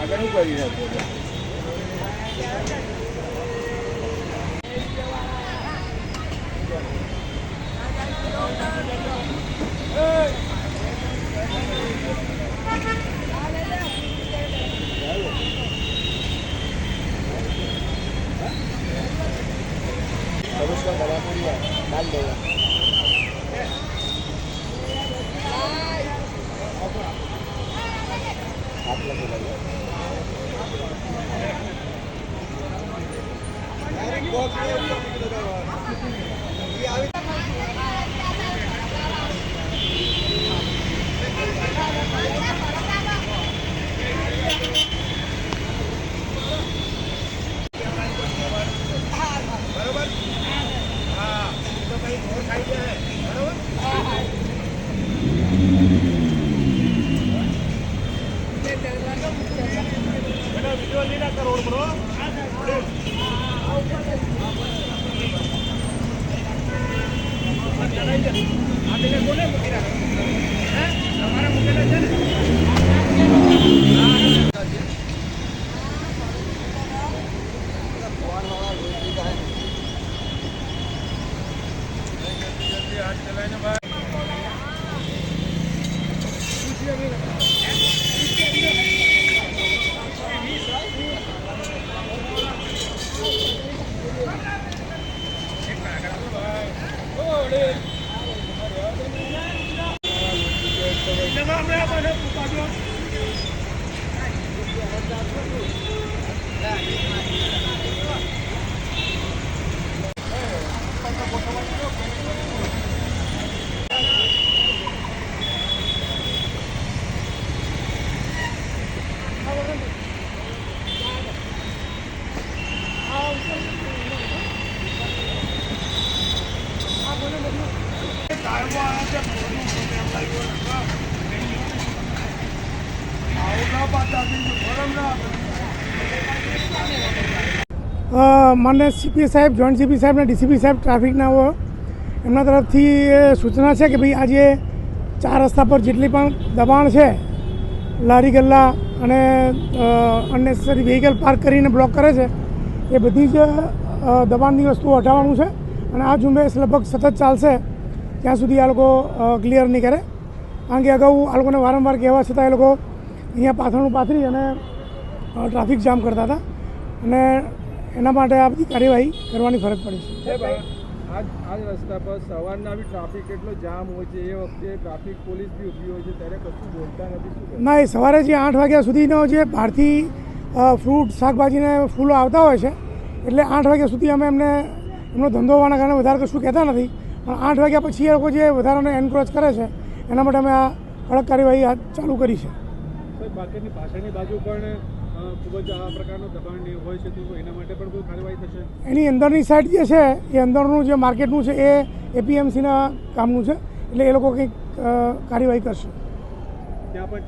આગળ કરી રહ્યા उसका बड़ा पूरी डाल देगा आप लोग માન્ય સીપી સાહેબ, જોઈન્ટ સીપી સાહેબ અને ડીસીપી સાહેબ ટ્રાફિકના એમના તરફથી સૂચના છે કે ભાઈ આજે 4 રસ્તા પર જેટલી પણ દબાણ છે, લારી ગલ્લા અને અનનેસેસરી વ્હીકલ પાર્ક કરીને બ્લોક કરે છે, એ બધી જ દબાણની વસ્તુઓ હટાવવાનું છે અને આ ઝુંબેશ લગભગ સતત ચાલશે ત્યાં સુધી આ લોકો ક્લિયર નહીં કરે. કારણ કે અગાઉ આ લોકોને વારંવાર કહેવા છતાં એ લોકો અહીંયા પાથરણું પાથરી અને ટ્રાફિક જામ કરતા હતા અને એના માટે આ બધી કાર્યવાહી કરવાની ફરજ પડી છે. આ રસ્તા પર સવારના બી ટ્રાફિક એટલો જામ હોય છે, એ વખતે ટ્રાફિક પોલીસ બી ઊભી હોય છે, ત્યારે કશું બોલતા નથી. ના, એ સવારે જે 8 વાગ્યા સુધીનો જે બહારથી ફ્રૂટ શાકભાજીને ફૂલો આવતા હોય છે, એટલે 8 વાગ્યા સુધી અમે એમનો ધંધો હોવાના કારણે વધારે કશું કહેતા નથી, પણ 8 વાગ્યા પછી એ લોકો જે વધારાને એન્કરેજ કરે છે એના માટે અમે આ કડક કાર્યવાહી ચાલુ કરી છે. બાકીની પાછળની બાજુ પણ ખૂબ જ આ પ્રકારનું દબાણ હોય છે, તો એના માટે પણ કોઈ કાર્યવાહી થશે? એની અંદરની સાઈડ જે છે એ અંદરનું જે માર્કેટનું છે એ એપીએમસીના કામનું છે, એટલે એ લોકો કંઈક કાર્યવાહી કરશે. ત્યાં પણ